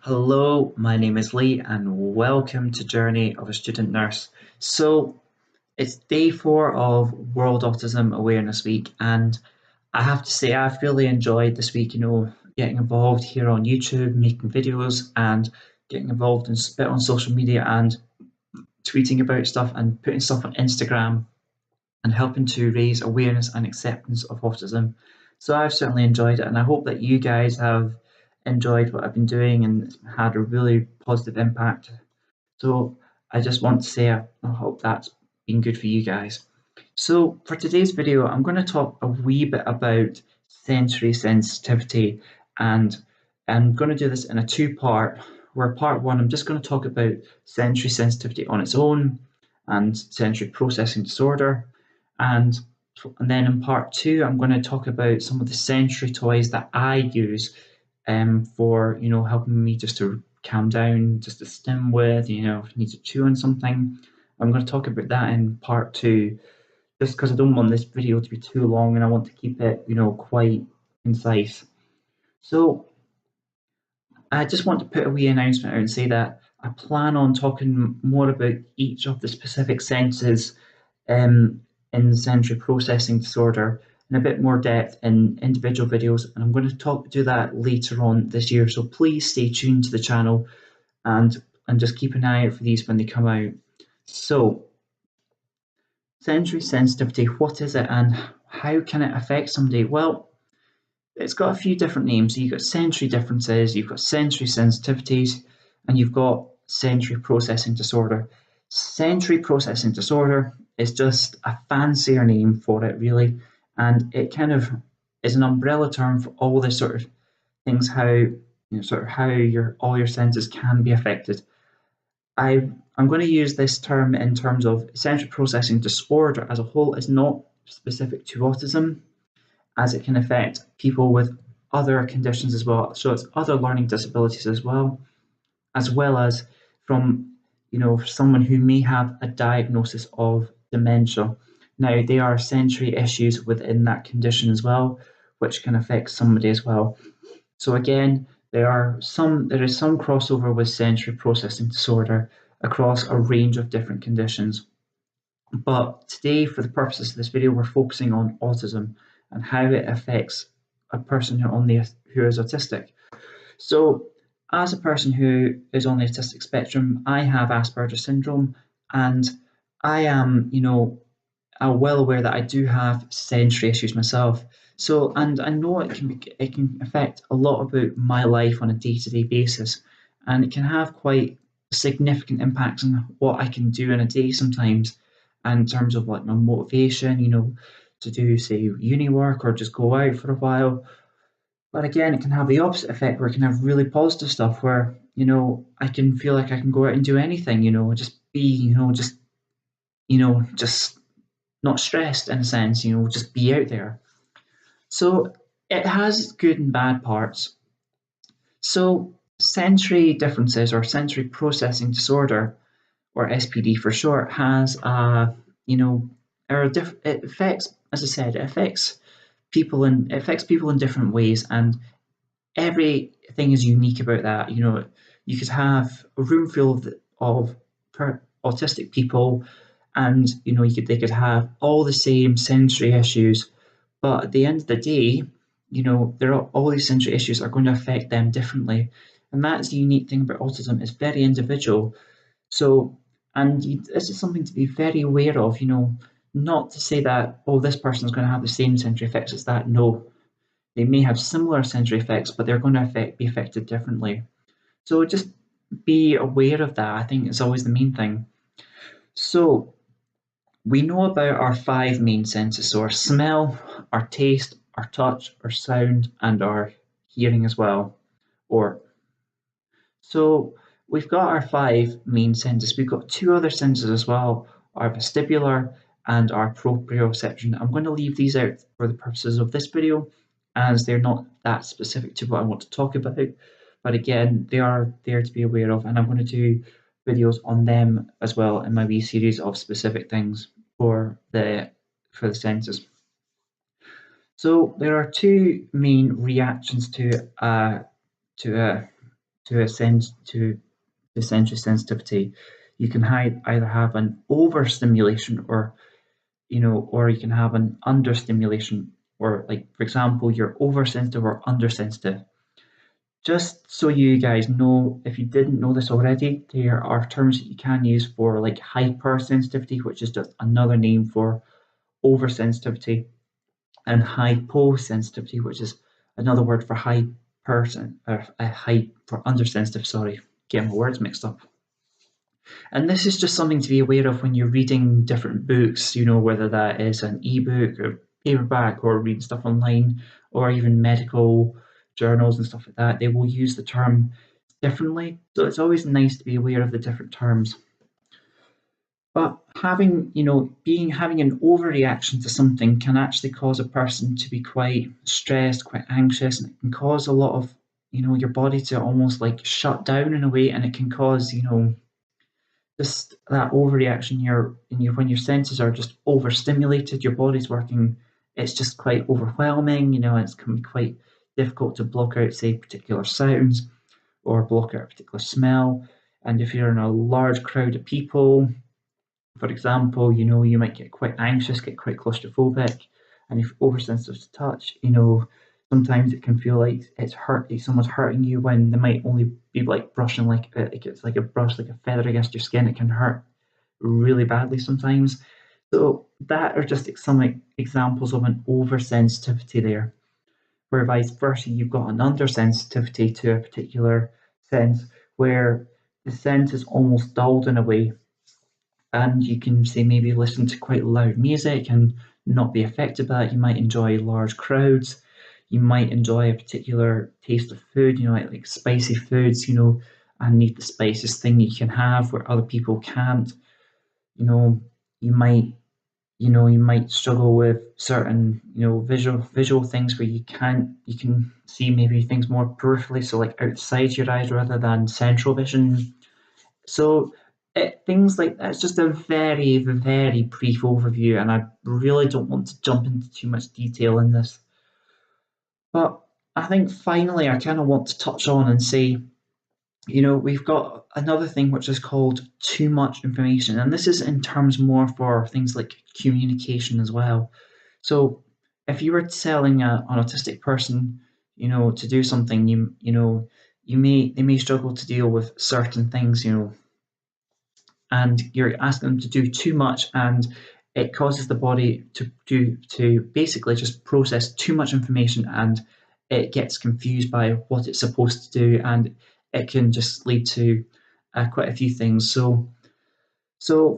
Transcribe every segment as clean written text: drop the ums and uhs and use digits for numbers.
Hello, my name is Lee, and welcome to Journey of a Student Nurse. So, it's day 4 of World Autism Awareness Week, and I have to say, I've really enjoyed this week, getting involved here on YouTube, making videos, and getting involved in a bit on social media and tweeting about stuff and putting stuff on Instagram and helping to raise awareness and acceptance of autism. So I've certainly enjoyed it, and I hope that you guys have enjoyed what I've been doing and had a really positive impact. So I just want to say I hope that's been good for you guys. So for today's video, I'm going to talk a wee bit about sensory sensitivity, and I'm going to do this in a two-part, where part one, I'm just going to talk about sensory sensitivity on its own and sensory processing disorder. And, and then in part two, I'm going to talk about some of the sensory toys that I use for helping me just to calm down, just to stim with, if I need to chew on something. I'm going to talk about that in part two, just because I don't want this video to be too long and I want to keep it, quite concise. So I just want to put a wee announcement out and say that I plan on talking more about each of the specific senses in sensory processing disorder in a bit more depth in individual videos, and I'm going to do that later on this year. So please stay tuned to the channel and just keep an eye out for these when they come out. So, sensory sensitivity, what is it and how can it affect somebody? Well, it's got a few different names. So you've got sensory differences, you've got sensory sensitivities, and you've got sensory processing disorder. Sensory processing disorder is just a fancier name for it, really, and it kind of is an umbrella term for all the sort of things how your all your senses can be affected. I'm going to use this term in terms of sensory processing disorder as a whole is not specific to autism, as it can affect people with other conditions as well. So it's other learning disabilities as well as from someone who may have a diagnosis of dementia. Now there are sensory issues within that condition as well, which can affect somebody as well. So again, there is some crossover with sensory processing disorder across a range of different conditions. But today, for the purposes of this video, we're focusing on autism and how it affects a person who is autistic. So, as a person who is on the autistic spectrum, I have Asperger syndrome, and I am, I'm well aware that I do have sensory issues myself. So, and I know it can affect a lot about my life on a day-to-day basis, and it can have quite significant impacts on what I can do in a day sometimes, and in terms of like my motivation, to do say uni work or just go out for a while. But again, it can have the opposite effect where it can have really positive stuff where, I can feel like I can go out and do anything, just be, just not stressed in a sense, just be out there. So it has good and bad parts. So sensory differences or sensory processing disorder, or SPD for short, has it affects, as I said, it affects people in different ways, and everything is unique about that. You could have a room full of autistic people, and they could have all the same sensory issues, but at the end of the day, all these sensory issues are going to affect them differently, and that's the unique thing about autism. It's very individual. So, and this is something to be very aware of. Not to say that this person is going to have the same sensory effects as that. No, they may have similar sensory effects, but they're going to be affected differently. So just be aware of that. I think it's always the main thing. So we know about our 5 main senses, so our smell, our taste, our touch, our sound, and our hearing as well. So we've got our 5 main senses. We've got 2 other senses as well, our vestibular and our proprioception. I'm going to leave these out for the purposes of this video, as they're not that specific to what I want to talk about. But again, they are there to be aware of, and I'm going to do videos on them as well in my wee series of specific things for the senses. So there are 2 main reactions to to sensory sensitivity. You can either have an overstimulation, or or you can have an understimulation, or like for example, you're oversensitive or undersensitive. Just so you guys know, if you didn't know this already, there are terms that you can use for like hypersensitivity, which is just another name for oversensitivity, and hyposensitivity, which is another word for for undersensitive. Sorry, getting my words mixed up. And this is just something to be aware of when you're reading different books, whether that is an ebook or paperback, or reading stuff online, or even medical journals and stuff like that. They will use the term differently. So it's always nice to be aware of the different terms. But having an overreaction to something can actually cause a person to be quite stressed, quite anxious, and it can cause a lot of, your body to almost like shut down in a way, and it can cause, just that overreaction. When your senses are just overstimulated, your body's working, it's just quite overwhelming, and it can be quite difficult to block out, say, particular sounds, or block out a particular smell. And if you're in a large crowd of people, for example, you might get quite anxious, get quite claustrophobic, and if you're oversensitive to touch, sometimes it can feel like someone's hurting you when they might only be like brushing, like it's like a brush, like a feather against your skin. It can hurt really badly sometimes. So that are just some examples of an oversensitivity there, where vice versa, you've got an undersensitivity to a particular sense, where the sense is almost dulled in a way, and you can say maybe listen to quite loud music and not be affected by it. You might enjoy large crowds. You might enjoy a particular taste of food, like spicy foods, and need the spiciest thing you can have where other people can't. You know, you might you might struggle with certain visual things where you can see maybe things more peripherally, so like outside your eyes rather than central vision. So things like that's just a very, very brief overview, and I really don't want to jump into too much detail in this. But I think finally, I kind of want to touch on and say, we've got another thing which is called too much information, and this is in terms more for things like communication as well. So if you were telling an autistic person, to do something, they may struggle to deal with certain things, and you're asking them to do too much, and it causes the body to basically just process too much information, and it gets confused by what it's supposed to do, and it can just lead to quite a few things. So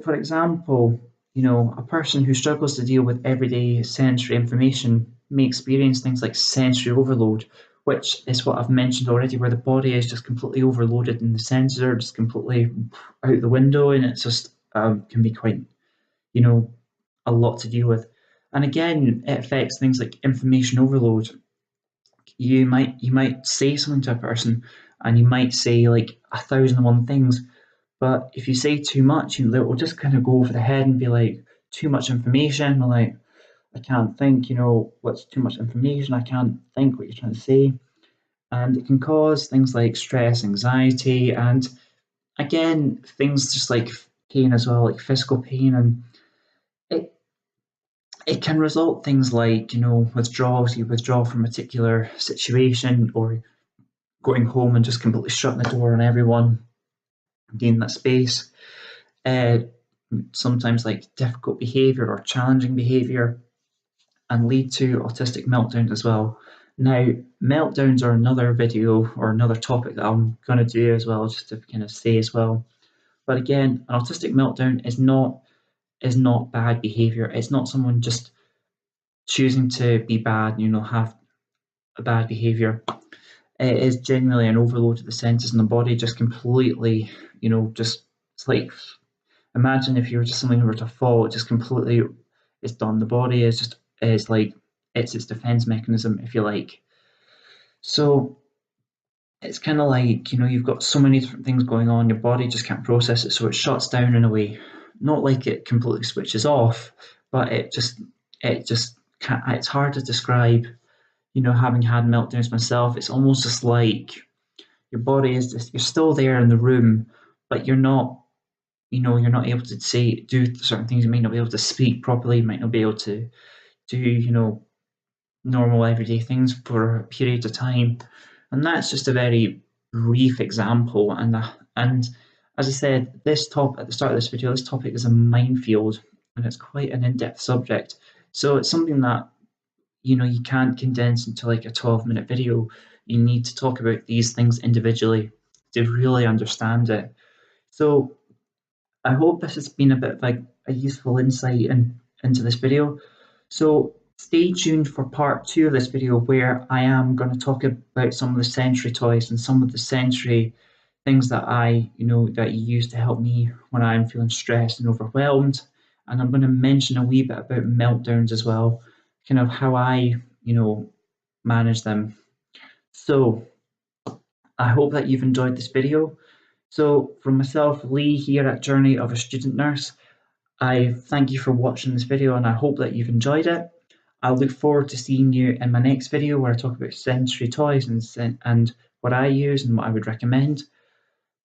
for example, a person who struggles to deal with everyday sensory information may experience things like sensory overload, which is what I've mentioned already, where the body is just completely overloaded and the senses are just completely out the window, and it's just can be quite, you know, a lot to deal with. And again, it affects things like information overload. You might say something to a person, and you might say like 1,001 things, but if you say too much, it will just kind of go over the head and be like too much information. Like, I can't think, what's too much information? I can't think what you're trying to say. And it can cause things like stress, anxiety, and again, things just like pain as well, like physical pain. And it it can result things like, withdrawals. You withdraw from a particular situation, or going home and just completely shutting the door on everyone, being in that space. Uh, Sometimes like difficult behavior or challenging behavior, and lead to autistic meltdowns as well. Now, meltdowns are another video or another topic that I'm going to do as well, just to kind of say as well. But again, an autistic meltdown is not bad behavior. It's not someone just choosing to be bad, have a bad behavior. It is genuinely an overload of the senses and the body, just completely, just it's like, imagine if you were just something who were to fall, it just completely is done. The body is like it's its defense mechanism, if you like. So it's kind of like, you've got so many different things going on, your body just can't process it, so it shuts down in a way. Not like it completely switches off, but it just can't. It's hard to describe. Having had meltdowns myself, it's almost just like, Your body is just, you're still there in the room, but you're not, you're not able to say, do certain things. You might not be able to speak properly. You might not be able to do, normal everyday things for a period of time. And that's just a very brief example. And as I said, this top at the start of this video, this topic is a minefield, and it's quite an in-depth subject. So it's something that you can't condense into like a 12-minute video. You need to talk about these things individually to really understand it. So I hope this has been a bit of like a useful insight into this video. So stay tuned for part 2 of this video, where I am going to talk about some of the sensory toys and some of the sensory things that that you use to help me when I'm feeling stressed and overwhelmed. And I'm going to mention a wee bit about meltdowns as well, kind of how I, manage them. So I hope that you've enjoyed this video. So from myself, Lee, here at Journey of a Student Nurse, I thank you for watching this video, and I hope that you've enjoyed it. I look forward to seeing you in my next video, where I talk about sensory toys and what I use and what I would recommend.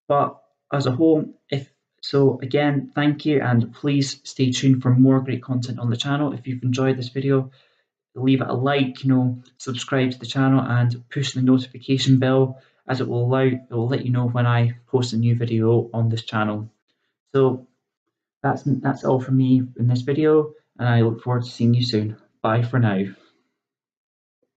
But as a whole, again, thank you, and please stay tuned for more great content on the channel. If you've enjoyed this video, leave it a like, subscribe to the channel and push the notification bell, as it will let you know when I post a new video on this channel. So that's all from me in this video, and I look forward to seeing you soon. Bye for now.